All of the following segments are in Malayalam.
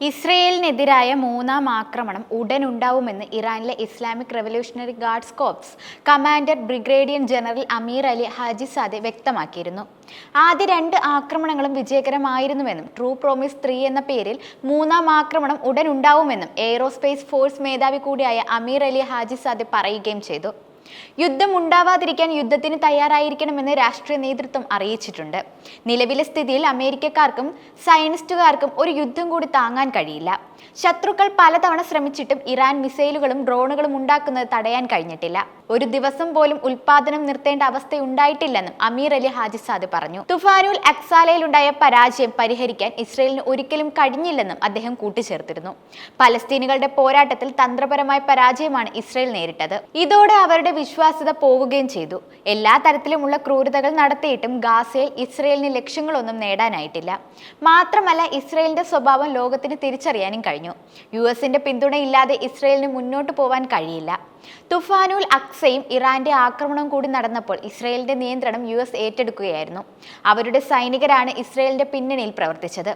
ഇസ്രയേലിനെതിരായ മൂന്നാം ആക്രമണം ഉടൻ ഉണ്ടാവുമെന്ന് ഇറാനിലെ Islamic revolutionary guards corps commander brigadier general Amir Ali Hajizadeh വ്യക്തമാക്കിയിരുന്നു. ആദ്യ രണ്ട് ആക്രമണങ്ങളും വിജയകരമായിരുന്നുവെന്നും ട്രൂ പ്രോമിസ് 3 എന്ന പേരിൽ മൂന്നാം ആക്രമണം ഉടൻ ഉണ്ടാവുമെന്നും എയ്റോസ്പേസ് ഫോഴ്സ് മേധാവി കൂടിയായ അമീർ അലി ഹാജിസാദെ പറയുകയും ചെയ്തു. യുദ്ധം ഉണ്ടാവാതിരിക്കാൻ യുദ്ധത്തിന് തയ്യാറായിരിക്കണമെന്ന് രാഷ്ട്രീയ നേതൃത്വം അറിയിച്ചിട്ടുണ്ട്. നിലവിലെ സ്ഥിതിയിൽ അമേരിക്കക്കാർക്കും സയനിസ്റ്റുകാർക്കും ഒരു യുദ്ധം കൂടി താങ്ങാൻ കഴിയില്ല. ശത്രുക്കൾ പലതവണ ശ്രമിച്ചിട്ടും ഇറാൻ മിസൈലുകളും ഡ്രോണുകളും ഉണ്ടാക്കുന്നത് തടയാൻ കഴിഞ്ഞിട്ടില്ല. ഒരു ദിവസം പോലും ഉൽപാദനം നിർത്തേണ്ട അവസ്ഥയുണ്ടായിട്ടില്ലെന്നും അമീർ അലി ഹാജിസാദെ പറഞ്ഞു. തുഫാനുൽ അക്സാലയിലുണ്ടായ പരാജയം പരിഹരിക്കാൻ ഇസ്രയേലിന് ഒരിക്കലും കഴിഞ്ഞില്ലെന്നും അദ്ദേഹം കൂട്ടിച്ചേർത്തിരുന്നു. പലസ്തീനുകളുടെ പോരാട്ടത്തിൽ തന്ത്രപരമായ പരാജയമാണ് ഇസ്രയേൽ നേരിട്ടത്. ഇതോടെ അവരുടെ വിശ്വാസ്യത പോവുകയും ചെയ്തു. എല്ലാ തരത്തിലുമുള്ള ക്രൂരതകൾ നടത്തിയിട്ടും ഗാസയിൽ ഇസ്രയേലിന് ലക്ഷ്യങ്ങളൊന്നും നേടാനായിട്ടില്ല. മാത്രമല്ല, ഇസ്രയേലിന്റെ സ്വഭാവം ലോകത്തിന് തിരിച്ചറിയാനും കഴിഞ്ഞു. യുഎസിന്റെ പിന്തുണയില്ലാതെ ഇസ്രയേലിന് മുന്നോട്ട് പോവാൻ കഴിയില്ല. തുഫാനുൽ അക്സയും ഇറാന്റെ ആക്രമണവും കൂടി നടന്നപ്പോൾ ഇസ്രയേലിന്റെ നിയന്ത്രണം യുഎസ് ഏറ്റെടുക്കുകയായിരുന്നു. അവരുടെ സൈനികരാണ് ഇസ്രയേലിന്റെ പിന്നണിയിൽ പ്രവർത്തിച്ചത്.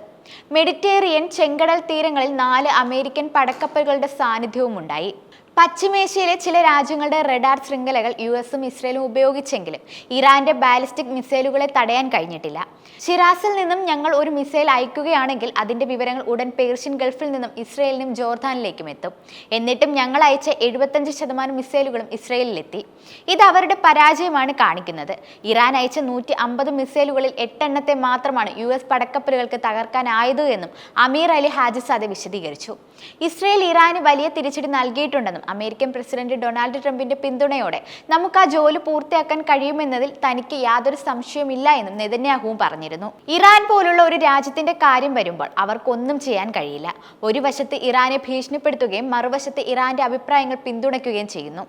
മെഡിറ്ററേനിയൻ ചെങ്കടൽ തീരങ്ങളിൽ 4 അമേരിക്കൻ പടക്കപ്പലുകളുടെ സാന്നിധ്യവും ഉണ്ടായി. പശ്ചിമേഷ്യയിലെ ചില രാജ്യങ്ങളുടെ റഡാർ ശൃംഖലകൾ യുഎസും ഇസ്രയേലും ഉപയോഗിച്ചെങ്കിലും ഇറാന്റെ ബാലിസ്റ്റിക് മിസൈലുകളെ തടയാൻ കഴിഞ്ഞിട്ടില്ല. ഷിറാസിൽ നിന്നും ഞങ്ങൾ ഒരു മിസൈൽ അയക്കുകയാണെങ്കിൽ അതിന്റെ വിവരങ്ങൾ ഉടൻ പേർഷ്യൻ ഗൾഫിൽ നിന്നും ഇസ്രയേലിനും ജോർദാനിലേക്കും എത്തും. എന്നിട്ടും ഞങ്ങൾ അയച്ച 75% മിസൈലുകളും ഇസ്രയേലിലെത്തി. ഇത് അവരുടെ പരാജയമാണ് കാണിക്കുന്നത്. ഇറാൻ അയച്ച 150 മിസൈലുകളിൽ 8 എണ്ണത്തെ മാത്രമാണ് യുഎസ് പടക്കപ്പലുകൾക്ക് തകർക്കാനായത് എന്നും അമീർ അലി ഹാജിസാദെ വിശദീകരിച്ചു. ഇസ്രയേൽ ഇറാന് വലിയ തിരിച്ചടി നൽകിയിട്ടുണ്ടെന്നും അമേരിക്കൻ പ്രസിഡന്റ് ഡൊണാൾഡ് ട്രംപിന്റെ പിന്തുണയോടെ നമുക്ക് ആ ജോലി പൂർത്തിയാക്കാൻ കഴിയുമെന്നതിൽ തനിക്ക് യാതൊരു സംശയവുമില്ല എന്നും നെതന്യാഹുവും പറഞ്ഞിരുന്നു. ഇറാൻ പോലുള്ള ഒരു രാജ്യത്തിന്റെ കാര്യം വരുമ്പോൾ അവർക്കൊന്നും ചെയ്യാൻ കഴിയില്ല. ഒരു വശത്ത് ഇറാനെ ഭീഷണിപ്പെടുത്തുകയും മറുവശത്ത് ഇറാന്റെ അഭിപ്രായങ്ങൾ പിന്തുണയ്ക്കുകയും ചെയ്യുന്നു.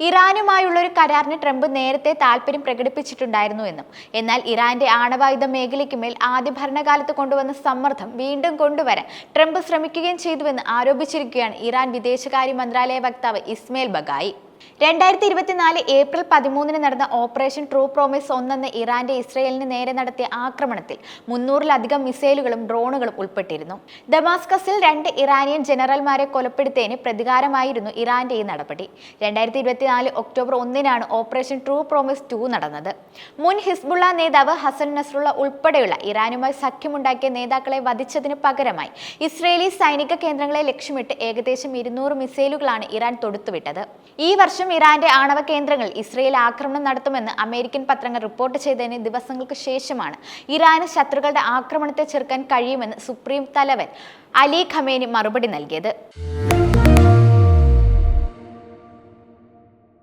ഇറാനുമായുള്ള ഒരു കരാറിന് ട്രംപ് നേരത്തെ താല്പര്യം പ്രകടിപ്പിച്ചിട്ടുണ്ടായിരുന്നു എന്നും എന്നാൽ ഇറാന്റെ ആണവായുധ മേഖലയ്ക്ക് മേൽ ആദ്യ ഭരണകാലത്ത് കൊണ്ടുവന്ന സമ്മർദ്ദം വീണ്ടും കൊണ്ടുവരാൻ ട്രംപ് ശ്രമിക്കുകയും ചെയ്തുവെന്ന് ആരോപിച്ചിരിക്കുകയാണ് ഇറാൻ വിദേശകാര്യ മന്ത്രാലയ വക്താവ് ഇസ്മയിൽ ബഗായി. 2024 ഏപ്രിൽ 13 നടന്ന ഓപ്പറേഷൻ ട്രൂ പ്രോമിസ് 1 എന്ന ഇറാന്റെ ഇസ്രയേലിന് നേരെ നടത്തിയ ആക്രമണത്തിൽ 300-ലധികം മിസൈലുകളും ഡ്രോണുകളും ഉൾപ്പെട്ടിരുന്നു. ദമാസ്കസിൽ 2 ഇറാനിയൻ ജനറൽമാരെ കൊലപ്പെടുത്തിയതിന് പ്രതികാരമായിരുന്നു ഇറാന്റെ ഈ നടപടി. 2024 ഒക്ടോബർ 1 ഓപ്പറേഷൻ ട്രൂ പ്രോമിസ് 2 നടന്നത്. മുൻ ഹിസ്ബുള്ള നേതാവ് ഹസൻ നസ്രുള്ള ഉൾപ്പെടെയുള്ള ഇറാനുമായി സഖ്യമുണ്ടാക്കിയ നേതാക്കളെ വധിച്ചതിന് പകരമായി ഇസ്രയേലി സൈനിക കേന്ദ്രങ്ങളെ ലക്ഷ്യമിട്ട് ഏകദേശം 200 മിസൈലുകളാണ് ഇറാൻ തൊടുത്തുവിട്ടത്. ഈ വർഷം ഇറാന്റെ ആണവ കേന്ദ്രങ്ങളിൽ ഇസ്രയേൽ ആക്രമണം നടത്തുമെന്ന് അമേരിക്കൻ പത്രങ്ങൾ റിപ്പോർട്ട് ചെയ്തതിന് ദിവസങ്ങൾക്ക് ശേഷമാണ് ഇറാന് ശത്രുക്കളുടെ ആക്രമണത്തെ ചെറുക്കാൻ കഴിയുമെന്ന് സുപ്രീം തലവൻ അലി ഖമേനി മറുപടി നൽകിയത്.